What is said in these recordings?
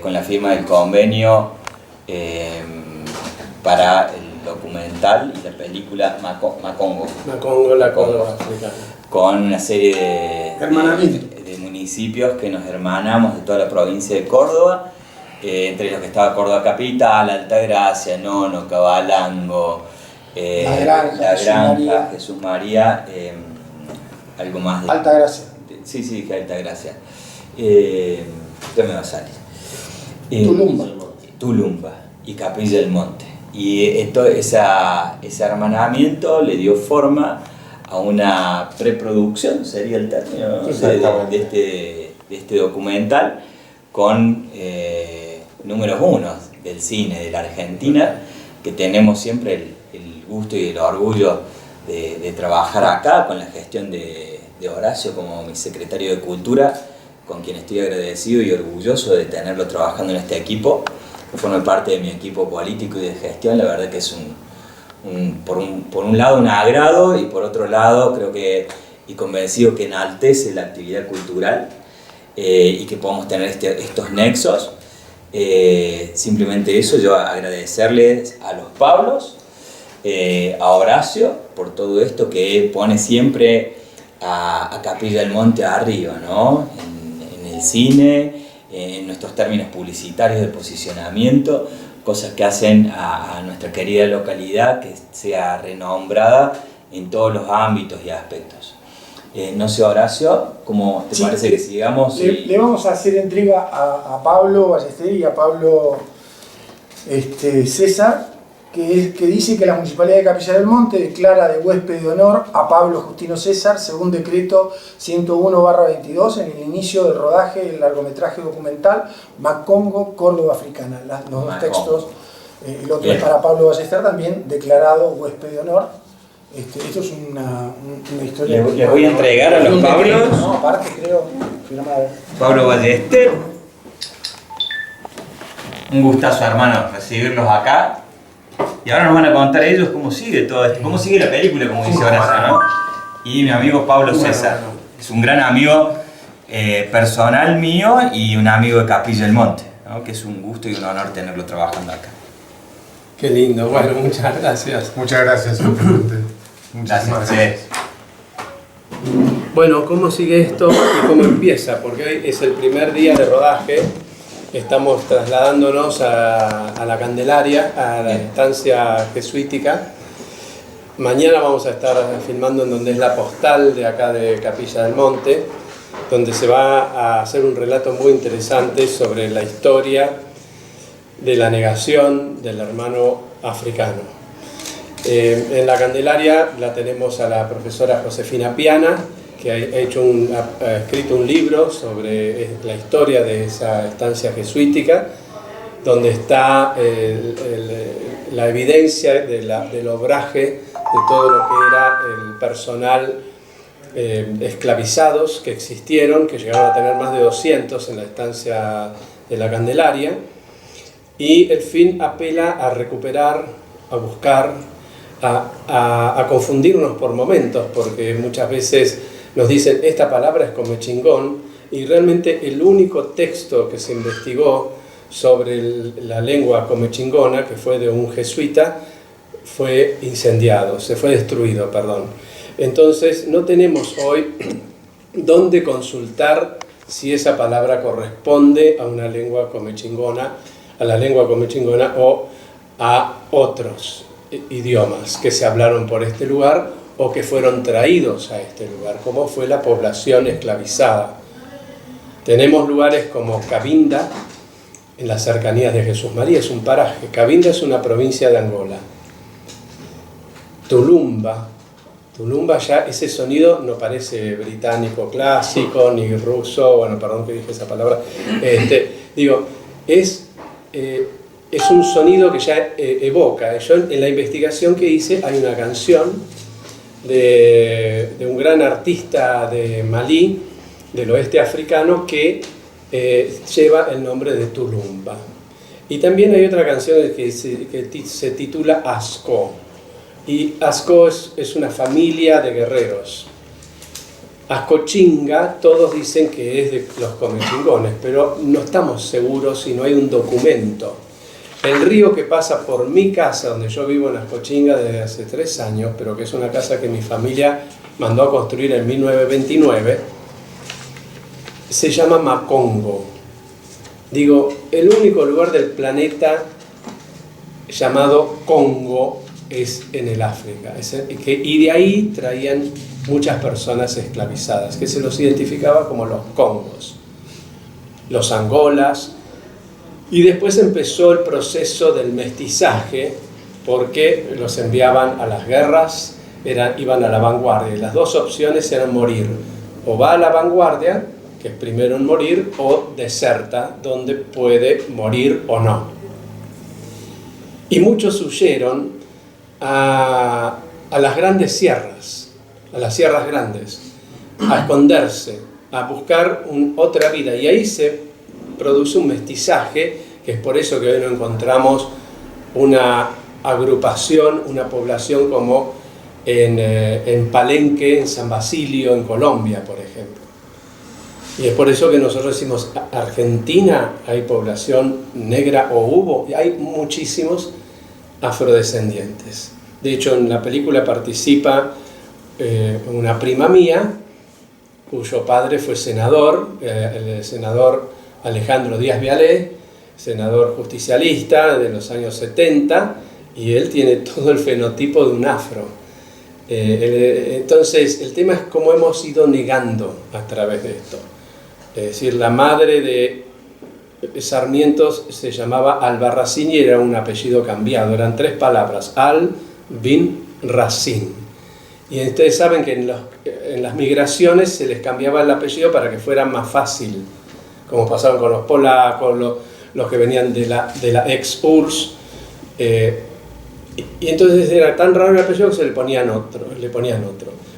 con la firma del convenio para el documental y la película Macongo. Macongo, la Córdoba africana. Con una serie de municipios que nos hermanamos de toda la provincia de Córdoba, entre los que estaba Córdoba Capital, Altagracia, Nono, Cabalango, La Granja, Jesús María, algo más de... Altagracia. Sí, dije Altagracia. ¿Qué me va a salir? Tulumba y Capilla del Monte. Y ese hermanamiento le dio forma a una preproducción, sería el término, ¿no? de este documental, con números unos del cine de la Argentina, que tenemos siempre el gusto y el orgullo de trabajar acá, con la gestión de Horacio como mi secretario de Cultura, con quien estoy agradecido y orgulloso de tenerlo trabajando en este equipo, que forma parte de mi equipo político y de gestión. La verdad que es por un lado un agrado, y por otro lado creo que, y convencido que enaltece la actividad cultural, y que podamos tener estos nexos. Simplemente eso, yo agradecerles a los Pablos, a Horacio, por todo esto que pone siempre a Capilla del Monte arriba, ¿no? En el cine, en nuestros términos publicitarios de posicionamiento, cosas que hacen a nuestra querida localidad que sea renombrada en todos los ámbitos y aspectos. No sé, Horacio, ¿cómo te parece que sigamos? Le vamos a hacer entrega a Pablo Ballester y a Pablo César, que dice que la Municipalidad de Capilla del Monte declara de huésped de honor a Pablo Justino César, según decreto 101/22, en el inicio del rodaje del largometraje documental Macongo, Córdoba Africana. Los dos textos, el otro es para Pablo Ballester, también declarado huésped de honor. Esto es una historia. Le voy a entregar a los Pablos. No, aparte creo. Pablo Ballester. Un gustazo, hermano, recibirlos acá. Y ahora nos van a contar ellos cómo sigue todo esto, cómo sigue la película, como dice Horacio, ¿no? Y mi amigo Pablo César, es un gran amigo personal mío y un amigo de Capilla del Monte, ¿no? Que es un gusto y un honor tenerlo trabajando acá. Qué lindo, bueno, muchas gracias. Muchas gracias, Gracias. Bueno, ¿cómo sigue esto y cómo empieza? Porque hoy es el primer día de rodaje. Estamos trasladándonos a la Candelaria, a la estancia jesuítica. Mañana vamos a estar filmando en donde es la postal de acá de Capilla del Monte, donde se va a hacer un relato muy interesante sobre la historia de la negación del hermano africano. En la Candelaria la tenemos a la profesora Josefina Piana, que ha escrito un libro sobre la historia de esa estancia jesuítica, donde está la evidencia del obraje de todo lo que era el personal esclavizados que existieron, que llegaron a tener más de 200 en la estancia de la Candelaria, y el fin apela a recuperar, a buscar, a confundirnos por momentos, porque muchas veces nos dicen esta palabra es comechingón, y realmente el único texto que se investigó sobre la lengua comechingona, que fue de un jesuita, fue incendiado, se fue destruido, perdón. Entonces no tenemos hoy dónde consultar si esa palabra corresponde a una lengua comechingona, a la lengua comechingona o a otros idiomas que se hablaron por este lugar o que fueron traídos a este lugar, como fue la población esclavizada. Tenemos lugares como Cabinda, en las cercanías de Jesús María, es un paraje. Cabinda es una provincia de Angola. Tulumba ya, ese sonido no parece británico clásico, ni ruso, bueno, perdón que dije esa palabra, es un sonido que ya evoca. Yo en la investigación que hice hay una canción de un gran artista de Malí, del oeste africano, que lleva el nombre de Tulumba. Y también hay otra canción que se titula Asco. Y Asco es una familia de guerreros. Ascochinga, todos dicen que es de los comechingones, pero no estamos seguros si no hay un documento. El río que pasa por mi casa, donde yo vivo en Ascochinga desde hace 3 años, pero que es una casa que mi familia mandó a construir en 1929, se llama Macongo. Digo, el único lugar del planeta llamado Congo es en el África. Y de ahí traían muchas personas esclavizadas, que se los identificaba como los congos, los angolas, y después empezó el proceso del mestizaje, porque los enviaban a las guerras, iban a la vanguardia, y las dos opciones eran morir, o va a la vanguardia, que es primero en morir, o deserta, donde puede morir o no. Y muchos huyeron a las grandes sierras, a las sierras grandes, a esconderse, a buscar otra vida, y ahí se produce un mestizaje, que es por eso que hoy no encontramos una agrupación, una población como en Palenque, en San Basilio, en Colombia, por ejemplo. Y es por eso que nosotros decimos, Argentina hay población negra, o hubo, y hay muchísimos afrodescendientes. De hecho, en la película participa una prima mía, cuyo padre fue senador, el senador Alejandro Díaz Vialé, senador justicialista de los años 70, y él tiene todo el fenotipo de un afro. Entonces, el tema es cómo hemos ido negando a través de esto. Es decir, la madre de Sarmiento se llamaba Albarracín y era un apellido cambiado, eran 3 palabras, Al-Bin-Racín. Y ustedes saben que en las migraciones se les cambiaba el apellido para que fuera más fácil, como pasaban con los polacos, los que venían de la ex-URSS. Y entonces era tan raro el apellido que se le ponían otro.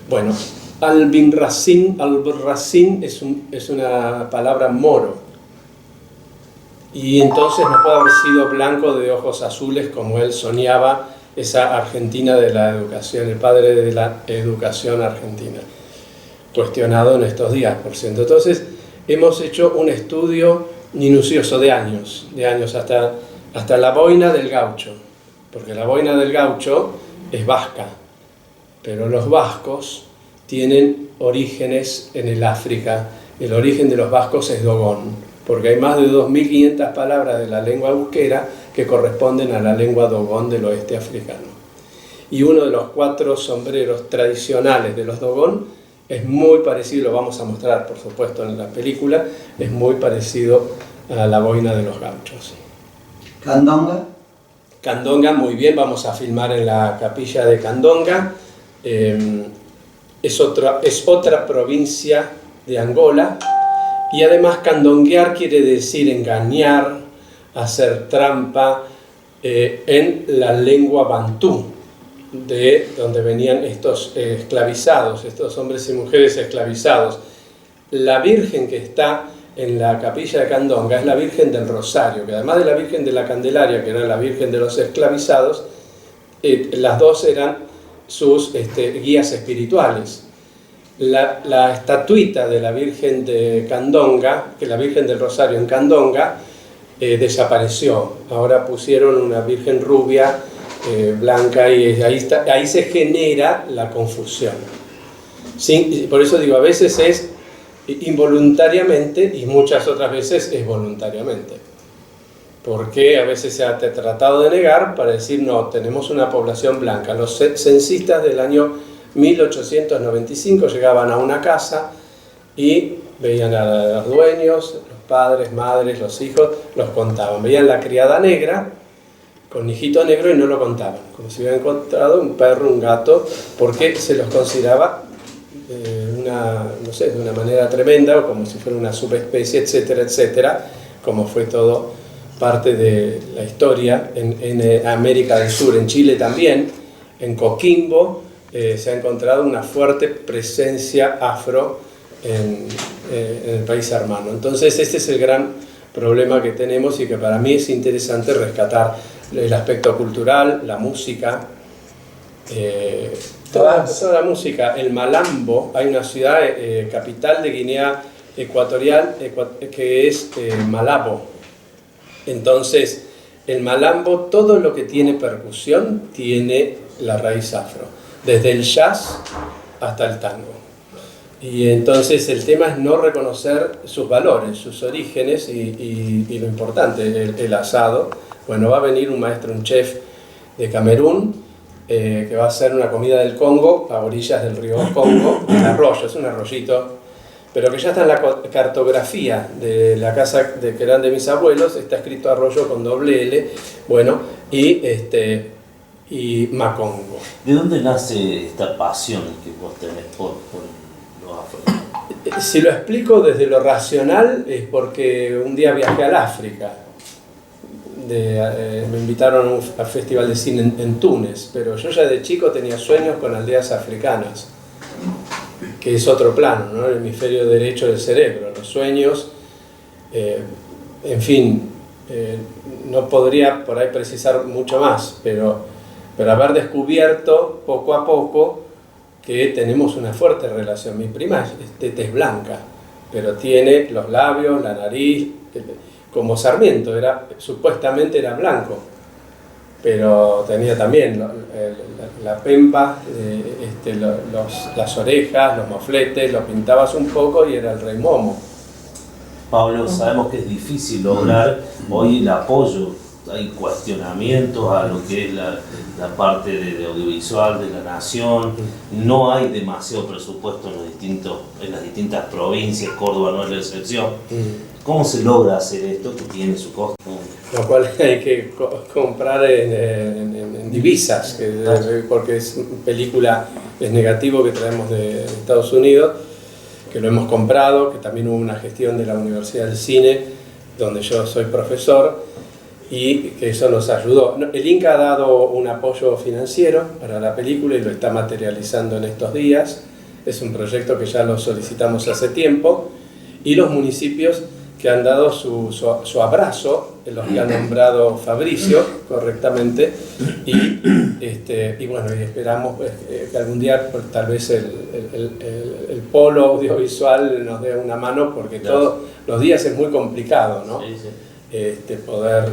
Bueno, Al-Bin-Racín es una palabra moro. Y entonces no puede haber sido blanco de ojos azules como él soñaba, esa Argentina de la educación, el padre de la educación argentina, cuestionado en estos días, por cierto. Entonces, hemos hecho un estudio minucioso de años hasta la boina del gaucho, porque la boina del gaucho es vasca, pero los vascos tienen orígenes en el África. El origen de los vascos es dogón, porque hay más de 2.500 palabras de la lengua euskera que corresponden a la lengua dogón del oeste africano. Y uno de los 4 sombreros tradicionales de los dogón es muy parecido, lo vamos a mostrar por supuesto en la película, es muy parecido a la boina de los gauchos. ¿Candonga? Candonga, muy bien, vamos a filmar en la capilla de Candonga. Es otra provincia de Angola, y además candonguear quiere decir engañar, hacer trampa, en la lengua bantú, de donde venían estos esclavizados, estos hombres y mujeres esclavizados. La Virgen que está en la capilla de Candonga es la Virgen del Rosario, que además de la Virgen de la Candelaria, que era la Virgen de los esclavizados, las dos eran sus guías espirituales. La estatuita de la Virgen de Candonga, que es la Virgen del Rosario en Candonga, desapareció. Ahora pusieron una Virgen rubia, blanca, y ahí se genera la confusión. ¿Sí? Por eso digo, a veces es involuntariamente y muchas otras veces es voluntariamente. Porque a veces se ha tratado de negar para decir, no, tenemos una población blanca. Los censistas del año 1895 llegaban a una casa y veían a los dueños, los padres, madres, los hijos, los contaban. Veían la criada negra con hijito negro y no lo contaban, como si hubieran encontrado un perro, un gato, porque se los consideraba de una manera tremenda, o como si fuera una subespecie, etcétera, etcétera, como fue todo parte de la historia en América del Sur, en Chile también, en Coquimbo. Se ha encontrado una fuerte presencia afro en el país hermano. Entonces este es el gran problema que tenemos y que para mí es interesante rescatar el aspecto cultural, la música, Toda la música. El malambo, hay una ciudad capital de Guinea Ecuatorial que es Malabo. Entonces, el malambo, todo lo que tiene percusión, tiene la raíz afro, desde el jazz hasta el tango. Y entonces el tema es no reconocer sus valores, sus orígenes y lo importante, el asado. Bueno, va a venir un maestro, un chef de Camerún, que va a hacer una comida del Congo, a orillas del río Congo, un arroyo, es un arroyito, pero que ya está en la cartografía de la casa que eran de mis abuelos, está escrito arroyo con doble L, bueno, y Macongo. ¿De dónde nace esta pasión que vos tenés por los afro? Si lo explico desde lo racional es porque un día viajé al África. Me invitaron al festival de cine en Túnez, pero yo ya de chico tenía sueños con aldeas africanas, que es otro plano, ¿no? El hemisferio derecho del cerebro, los sueños, en fin, no podría por ahí precisar mucho más, pero haber descubierto poco a poco que tenemos una fuerte relación. Mi prima es de tez blanca, pero tiene los labios, la nariz, como Sarmiento, supuestamente era blanco, pero tenía también la pempa, las orejas, los mofletes, los pintabas un poco y era el rey momo. Pablo, sabemos que es difícil lograr hoy el apoyo, hay cuestionamientos a lo que es la parte de audiovisual de la nación, no hay demasiado presupuesto en las distintas provincias, Córdoba no es la excepción. ¿Cómo se logra hacer esto que tiene su costo? Lo cual hay que comprar en divisas, porque es película, es negativo que traemos de Estados Unidos, que lo hemos comprado, que también hubo una gestión de la Universidad del Cine, donde yo soy profesor, y que eso nos ayudó. El Inca ha dado un apoyo financiero para la película y lo está materializando en estos días. Es un proyecto que ya lo solicitamos hace tiempo, y los municipios que han dado su abrazo, los que ha nombrado Fabricio correctamente, y bueno, y esperamos que algún día tal vez el polo audiovisual nos dé una mano, porque todos los días es muy complicado, ¿no? Sí, sí. Poder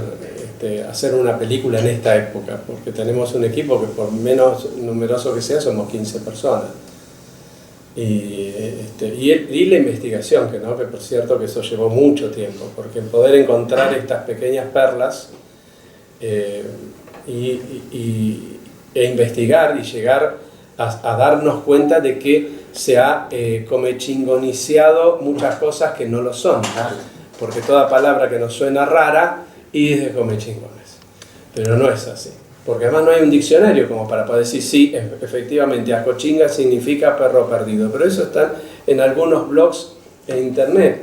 hacer una película en esta época, porque tenemos un equipo que por menos numeroso que sea somos 15 personas. Y la investigación, que por cierto que eso llevó mucho tiempo, porque poder encontrar estas pequeñas perlas e investigar y llegar a darnos cuenta de que se ha comechingoniciado muchas cosas que no lo son, porque toda palabra que nos suena rara y es de comechingones, pero no es así. Porque además no hay un diccionario como para poder decir, sí, efectivamente, ascochinga significa perro perdido, pero eso está en algunos blogs en internet,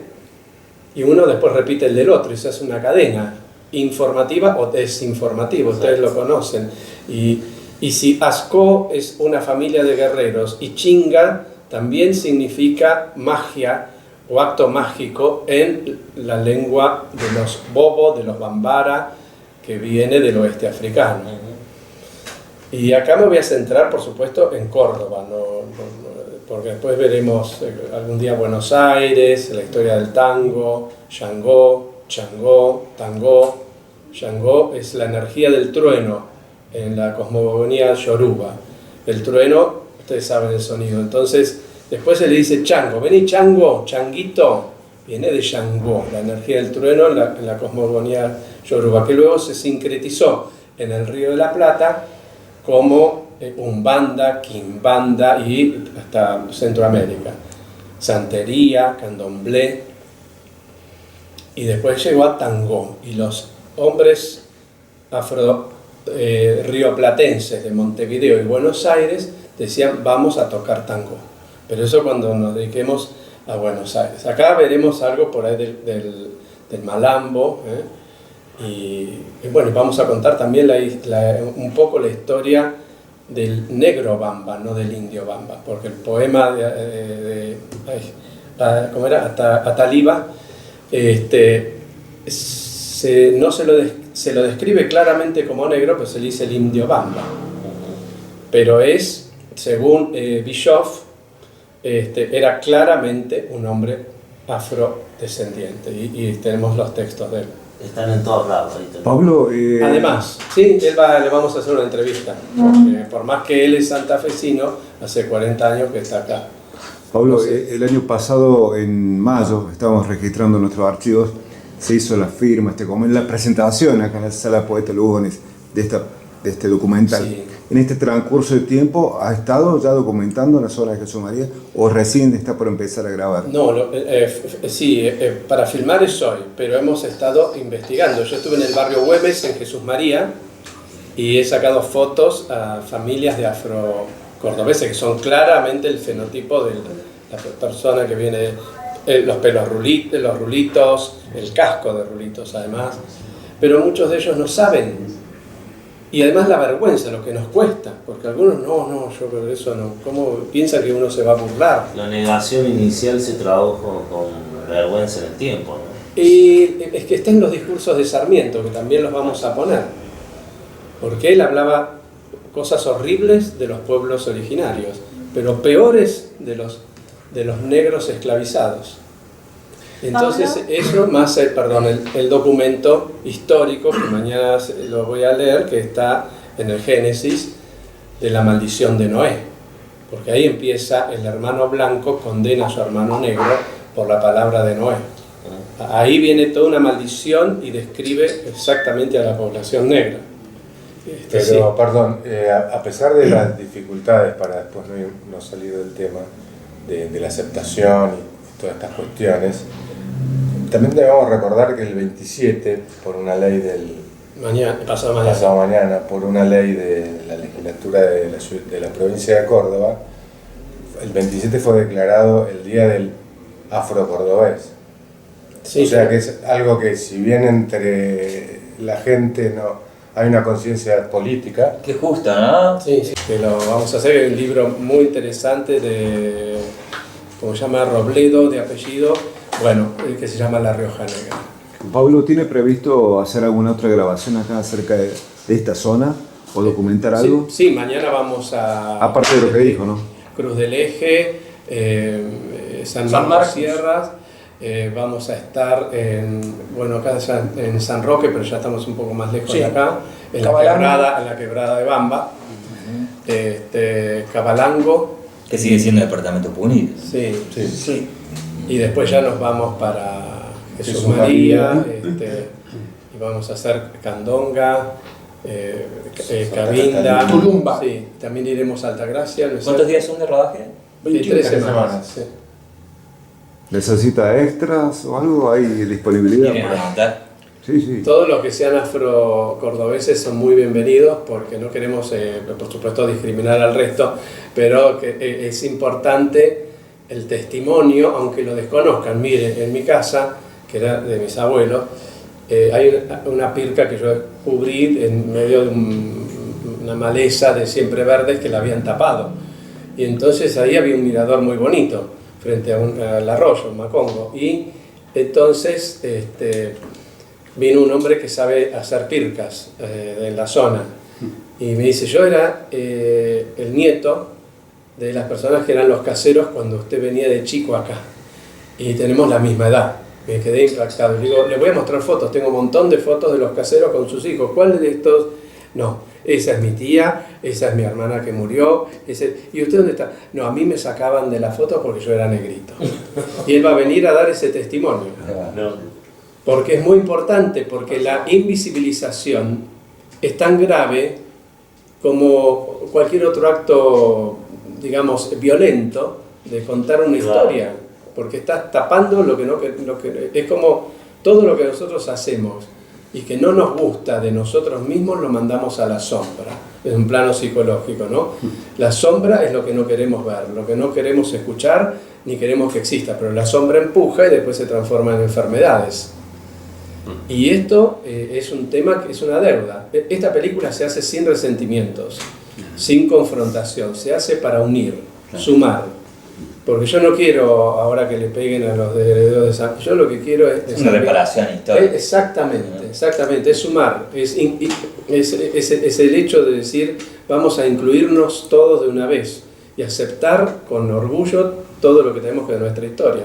y uno después repite el del otro, y se hace una cadena informativa o desinformativa, ustedes lo conocen. Y si asco es una familia de guerreros, y chinga también significa magia o acto mágico en la lengua de los bobo, de los bambara, que viene del oeste africano. Y acá me voy a centrar, por supuesto, en Córdoba, porque después veremos algún día Buenos Aires, la historia del tango, Shango, Changó, Tango. Shango es la energía del trueno en la cosmogonía yoruba. El trueno, ustedes saben el sonido. Entonces, después se le dice chango. Vení chango, changuito, viene de Shango, la energía del trueno en la cosmogonía yoruba, que luego se sincretizó en el Río de la Plata como umbanda, quimbanda y hasta Centroamérica, santería, candomblé, y después llegó a tango, y los hombres rioplatenses de Montevideo y Buenos Aires decían vamos a tocar tango, pero eso cuando nos dediquemos a Buenos Aires. Acá veremos algo por ahí del malambo, y bueno, vamos a contar también un poco la historia del negro bamba, no del indio bamba, porque el poema ¿cómo era? Ataliba, no se lo describe claramente como negro, pero se le dice el indio bamba, pero es según Bischoff, era claramente un hombre afrodescendiente, y tenemos los textos de él. Están en todos lados. Ahí también. Pablo, Además, sí, le vamos a hacer una entrevista, porque por más que él es santafesino, hace 40 años que está acá. Pablo, el año pasado, en mayo, estábamos registrando nuestros archivos, se hizo la firma, como en la presentación acá en la Sala Poeta Lugones de este documental. Sí. En este transcurso de tiempo, ¿ha estado ya documentando la zona de Jesús María o recién está por empezar a grabar? No, sí, para filmar es hoy, pero hemos estado investigando. Yo estuve en el barrio Güemes, en Jesús María, y he sacado fotos a familias de afrocordobeses, que son claramente el fenotipo de la persona que viene, los pelos los rulitos, el casco de rulitos además, pero muchos de ellos no saben. Y además la vergüenza, lo que nos cuesta, porque algunos yo por eso no. ¿Cómo piensa que uno se va a burlar? La negación inicial se tradujo con vergüenza en el tiempo, ¿no? Y es que está en los discursos de Sarmiento, que también los vamos a poner, porque él hablaba cosas horribles de los pueblos originarios, pero peores de los negros esclavizados. Entonces, eso más el documento histórico, que mañana lo voy a leer, que está en el Génesis, de la maldición de Noé. Porque ahí empieza: el hermano blanco condena a su hermano negro por la palabra de Noé. Ahí viene toda una maldición y describe exactamente a la población negra. Pero, sí. perdón, a pesar de las dificultades para después no salir del tema de la aceptación y todas estas cuestiones, también debemos recordar que el 27, por una ley pasado mañana, por una ley de la legislatura de la provincia de Córdoba, el 27 fue declarado el Día del Afro-Cordobés. Sí, o sea que es algo que, si bien entre la gente no hay una conciencia política. Qué justo, ¿no? Sí, que lo vamos a hacer. Hay un libro muy interesante de, ¿cómo se llama? Robledo, de apellido, que se llama La Rioja Negra. Pablo, ¿tiene previsto hacer alguna otra grabación acá acerca de esta zona o documentar algo? Sí, mañana vamos a... Aparte de lo que dijo, ¿no? Cruz del Eje, San Marcos Sierras, vamos a estar acá en San Roque, pero ya estamos un poco más lejos de acá, en la quebrada de Bamba, Cabalango. Que sigue siendo el departamento Punir. Sí. Y después ya nos vamos para Jesús María, y vamos a hacer Candonga, Cabinda, Tulumba. Sí, también iremos a Altagracia. ¿Cuántos días son de rodaje? 23 semanas. Sí. ¿Necesita extras o algo? ¿Hay disponibilidad? ¿Quieren preguntar? Sí. Todos los que sean afrocordobeses son muy bienvenidos, porque no queremos, por supuesto, discriminar al resto, pero que es importante el testimonio, aunque lo desconozcan. Miren, en mi casa, que era de mis abuelos, hay una pirca que yo descubrí en medio de una maleza de siempre verdes que la habían tapado. Y entonces ahí había un mirador muy bonito, frente al arroyo, un macongo. Y entonces vino un hombre que sabe hacer pircas en la zona. Y me dice: yo era el nieto de las personas que eran los caseros cuando usted venía de chico acá. Y tenemos la misma edad. Me quedé impactado. Digo, le voy a mostrar fotos. Tengo un montón de fotos de los caseros con sus hijos. ¿Cuál de estos? No, esa es mi tía, esa es mi hermana que murió. ¿Y usted dónde está? No, a mí me sacaban de la foto porque yo era negrito. Y él va a venir a dar ese testimonio. Porque es muy importante, porque la invisibilización es tan grave como cualquier otro acto, digamos, violento, de contar una historia, porque estás tapando lo que es como todo lo que nosotros hacemos y que no nos gusta de nosotros mismos, lo mandamos a la sombra, en un plano psicológico, ¿no? La sombra es lo que no queremos ver, lo que no queremos escuchar, ni queremos que exista, pero la sombra empuja y después se transforma en enfermedades. Y esto es un tema que es una deuda. Esta película se hace sin resentimientos, sin confrontación, se hace para unir, sumar. Porque yo no quiero ahora que le peguen a los herederos de San... Yo lo que quiero es una reparación histórica. Exactamente, es sumar, es el hecho de decir vamos a incluirnos todos de una vez y aceptar con orgullo todo lo que tenemos de nuestra historia.